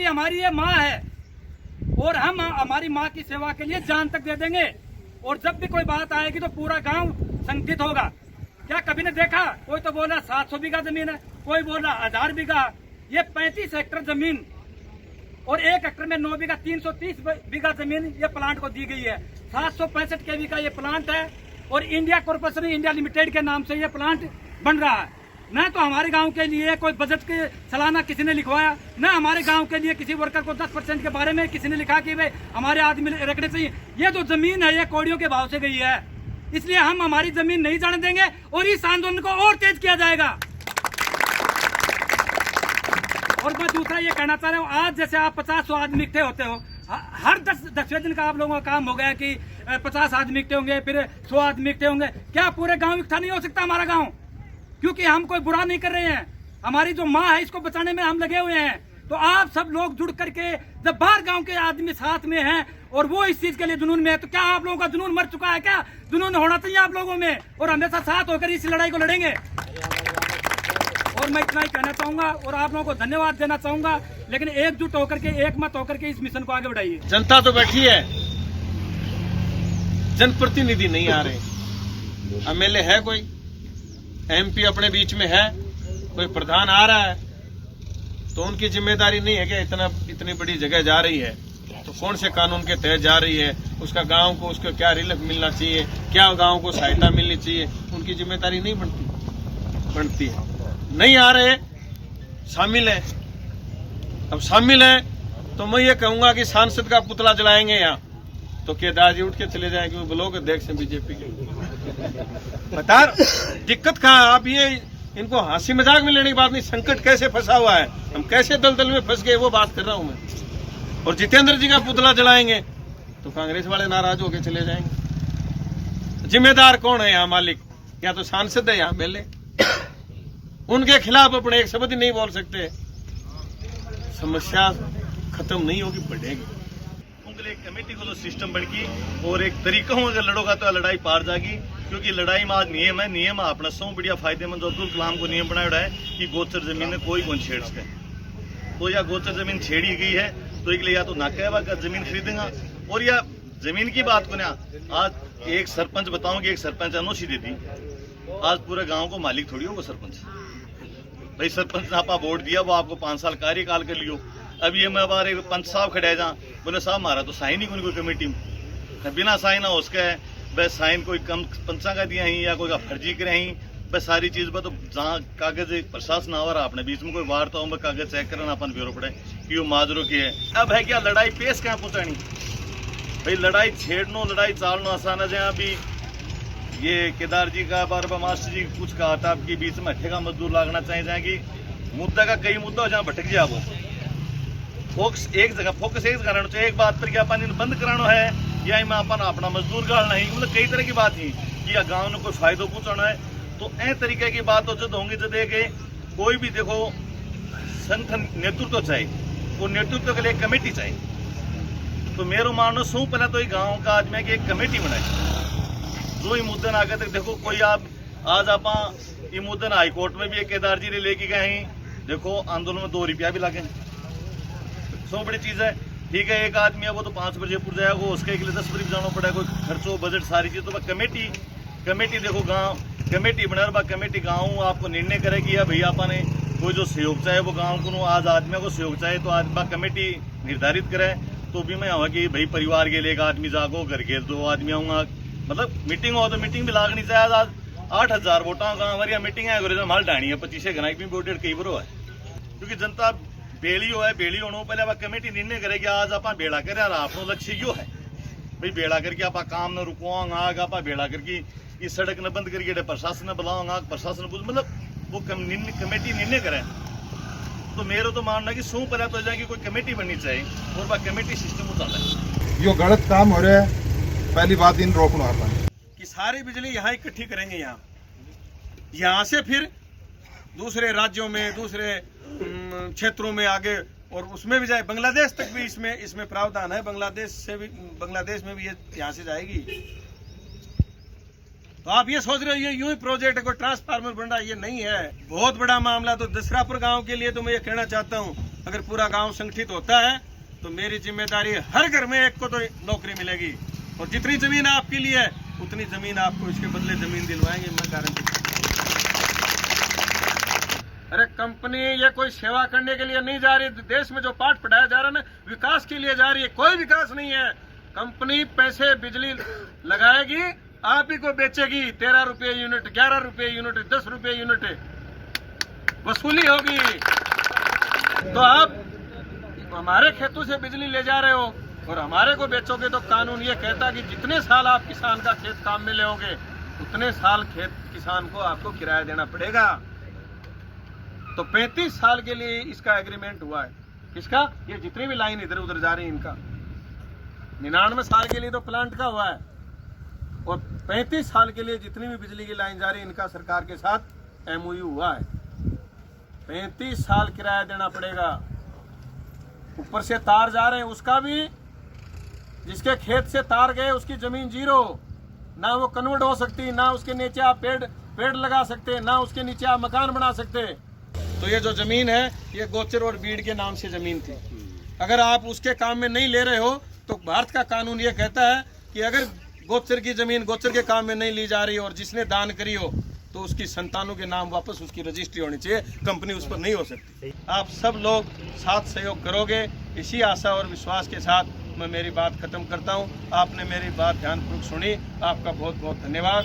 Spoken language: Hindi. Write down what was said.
हमारी ये माँ है और हम हमारी माँ की सेवा के लिए जान तक दे देंगे। और जब भी कोई बात आएगी तो पूरा गांव संगठित होगा। क्या कभी ने देखा कोई तो बोल रहा 700 बीघा जमीन है, कोई बोल रहा 1000 बीघा। ये 35 हेक्टर जमीन और 1 हेक्टर में 9 बीघा 330 बीघा जमीन ये प्लांट को दी गई है। 765 केवी का ये प्लांट है और इंडिया कॉर्पोरेशन इंडिया लिमिटेड के नाम से ये प्लांट बन रहा है। न तो हमारे गांव के लिए कोई बजट के सालाना किसी ने लिखवाया, न हमारे गांव के लिए किसी वर्कर को 10% के बारे में किसी ने लिखा कि भाई हमारे आदमी रखने चाहिए। ये जो जमीन है ये कौड़ियों के भाव से गई है, इसलिए हम हमारी जमीन नहीं जाने देंगे और इस आंदोलन को और तेज किया जाएगा। और मैं दूसरा ये कहना चाह रहा हूँ, आज जैसे आप 50 आदमी इकट्ठे होते हो, हर 10वें दिन का आप लोगों का काम हो गया कि 50 आदमी इकट्ठे होंगे, फिर 100 आदमी इकट्ठे होंगे। क्या पूरे गाँव इकट्ठा नहीं हो सकता हमारा गाँव? क्योंकि हम कोई बुरा नहीं कर रहे हैं, हमारी जो माँ है इसको बचाने में हम लगे हुए हैं। तो आप सब लोग जुड़ करके, जब बाहर गांव के आदमी साथ में हैं और वो इस चीज के लिए जुनून में है, तो क्या आप लोगों का जुनून मर चुका है? क्या जुनून होना चाहिए आप लोगों में और हमेशा साथ होकर इस लड़ाई को लड़ेंगे। और मैं इतना ही कहना चाहूंगा और आप लोगों को धन्यवाद देना चाहूंगा, लेकिन एकजुट होकर के, एकमत होकर के इस मिशन को आगे बढ़ाइए। जनता तो बैठी है, जनप्रतिनिधि नहीं आ रहे। एमएलए है कोई, एमपी अपने बीच में है, कोई प्रधान आ रहा है, तो उनकी जिम्मेदारी नहीं है कि इतनी बड़ी जगह जा रही है तो कौन से कानून के तहत जा रही है, उसका गांव को उसको क्या रिलीफ मिलना चाहिए, क्या गांव को सहायता मिलनी चाहिए, उनकी जिम्मेदारी नहीं बनती है। नहीं आ रहे, शामिल है। अब शामिल है तो मैं ये कहूंगा कि सांसद का पुतला जलाएंगे यहाँ, तो केदार जी उठ के चले जाएंगे, वो ब्लॉक अध्यक्ष हैं बीजेपी के। बता दिक्कत कहाँ? आप ये इनको हंसी मजाक में लेने की बात नहीं, संकट कैसे फंसा हुआ है, हम कैसे दलदल में फंस गए वो बात कर रहा हूं मैं। और जितेंद्र जी का पुतला जलाएंगे तो कांग्रेस वाले नाराज होकर चले जाएंगे। जिम्मेदार कौन है यहाँ? मालिक या तो सांसद है या एमएलए। उनके खिलाफ अपने एक शब्द ही नहीं बोल सकते। समस्या खत्म नहीं होगी, बढ़ेगी। एक कमेटी को जो सिस्टम बन की और एक तरीका हो, अगर लड़ोगा तो लड़ाई पार जाएगी। क्योंकि लड़ाई में आज नियम है, नियम अपना सौ बढ़िया फायदेमंद। अब्दुल कलाम को नियम बनाया है कि गोचर जमीन में कोई कौन छेड़ सके। तो या गोचर जमीन छेड़ी गई है तो एक या तो नाका का जमीन खरीदेगा, और या जमीन की बात को ना, आज एक सरपंच बताऊं कि एक सरपंच एनओसी दे दी, आज पूरे गाँव को मालिक थोड़ी होगा सरपंच। भाई सरपंच ने आपा वोट दिया, वो आपको 5 साल कार्यकाल कर लियो। अब ये मैं बारे पंच साहब खड़े जा, बोले साहब मारा तो साइन ही कोई कमेटी में, बिना साइन हो उसका है बस साइन कोई कम पंचा का दिया ही या कोई का फर्जी करे ही, बस सारी चीज पर तो जहाँ कागज प्रशासन आ रहा अपने बीच में कोई वार्ता हो, कागज चेक करना अपन ब्यूरो पड़े कि वो माजरों की है। अब है क्या लड़ाई पेश कहाँ पहुंचानी? भाई लड़ाई छेड़नो, लड़ाई चालनो आसान है। अभी ये केदार जी का बार मास्टर जी कुछ कहा था आपके बीच में ठेका मजदूर लागना चाहिए, जहाँ की मुद्दा का कई मुद्दा हो जहाँ भटक जाए, वो फोकस एक जगह कराना चाहिए। एक बात पर क्या अपन बंद कराना है या मैं अपन अपना मजदूर गाड़ना है, मतलब कई तरह की बात ही कि या गांव में कोई फायदा पहुंचाना है। तो ए तरीके की बात हो जब होंगी जब देखे कोई भी देखो संगठन नेतृत्व चाहिए, वो नेतृत्व के लिए कमेटी चाहिए। तो मेरा मानो सौ पहले तो गाँव का आदमी की एक कमेटी बनाई जो ये मुद्दन आगे तक देखो कोई आप आज आप ये मुद्दन हाईकोर्ट में भी एक केदार जी ने लेके गए हैं, देखो आंदोलन में 2 रुपया भी लगे, सो बड़ी चीज है। ठीक है, एक आदमी है वो तो 5 बजे पुर जाएगा, उसके लिए 10 बजे जाना पड़ेगा, कोई खर्चो बजट सारी चीज। तो कमेटी देखो गांव कमेटी बना, कमेटी गांव आपको निर्णय करेगी या भैया आपने कोई जो सहयोग चाहे वो गांव को आज आदमी को सहयोग चाहे तो आज कमेटी निर्धारित करे। तो भी मैं कि भाई परिवार के लिए एक आदमी जागो, घर के 2 आदमी आऊंगा, मतलब मीटिंग हो तो मीटिंग भी लागनी चाहिए। आज 8000 वोटा का हमारी मीटिंग है माल डाणी है 25 घना भी वोटेड कई बार है, क्योंकि जनता बेड़ी हो है, बेड़ी होने पहले आप कमेटी निर्णय करेगी आज आप बेड़ा करे। आप लक्ष्य यो है भाई बेड़ा करके आप काम न रुकवाओगे, आप बेड़ा करके इस सड़क न बंद करके प्रशासन ने बुलाओगा, प्रशासन मतलब वो कमेटी निर्णय करे। तो मेरा तो मानना कि सौ पहले तो जाएगी कोई कमेटी बननी चाहिए और वह कमेटी सिस्टम उतार है। यो गलत काम हो रहा है, पहली बात इन रोकना आता है कि सारी बिजली यहाँ इकट्ठी करेंगे, यहाँ से फिर दूसरे राज्यों में, दूसरे क्षेत्रों में आगे, और उसमें भी जाए, बांग्लादेश तक भी इसमें प्रावधान है। बांग्लादेश में भी ये यहाँ से जाएगी। तो आप ये सोच रहे हो ये यूं ही प्रोजेक्ट है, कोई ट्रांसफार्मर बन रहा है, ये नहीं है। बहुत बड़ा मामला। तो दसरापुर गांव के लिए तो मैं ये कहना चाहता हूँ, अगर पूरा गांव संगठित होता है तो मेरी जिम्मेदारी हर घर में एक को तो नौकरी मिलेगी, और जितनी जमीन आपके लिए है उतनी जमीन आपको इसके बदले जमीन दिलवाएंगे, मैं गारंटी। अरे कंपनी ये कोई सेवा करने के लिए नहीं जा रही, देश में जो पाठ पढ़ाया जा रहा है ना विकास के लिए जा रही है, कोई विकास नहीं है। कंपनी पैसे बिजली लगाएगी, आप ही को बेचेगी, 13 रुपये यूनिट, 11 रुपये यूनिट, 10 रुपये यूनिट वसूली होगी। तो आप हमारे खेतों से बिजली ले जा रहे हो और हमारे को बेचोगे, तो कानून ये कहता कि जितने साल आप किसान का खेत काम में लेोगे उतने साल खेत किसान को आपको किराया देना पड़ेगा। तो 35 साल के लिए इसका एग्रीमेंट हुआ है। किसका? ये जितनी भी लाइन इधर उधर जा रही है इनका। 99 साल के लिए तो प्लांट का हुआ है, और 35 साल के लिए जितनी भी बिजली की लाइन जा रही है इनका सरकार के साथ एमओयू हुआ है। 35 साल किराया देना पड़ेगा। ऊपर से तार जा रहे हैं, उसका भी जिसके खेत से तार गए उसकी जमीन जीरो, ना वो कन्वर्ट हो सकती, ना उसके नीचे आप पेड़ लगा सकते, ना उसके नीचे आप मकान बना सकते। तो ये जो जमीन है ये गोचर और बीड़ के नाम से जमीन थी। अगर आप उसके काम में नहीं ले रहे हो तो भारत का कानून ये कहता है कि अगर गोचर की जमीन गोचर के काम में नहीं ली जा रही हो और जिसने दान करी हो तो उसकी संतानों के नाम वापस उसकी रजिस्ट्री होनी चाहिए, कंपनी उस पर नहीं हो सकती। आप सब लोग साथ सहयोग करोगे, इसी आशा और विश्वास के साथ मैं मेरी बात खत्म करता हूं। आपने मेरी बात ध्यानपूर्वक सुनी, आपका बहुत बहुत धन्यवाद।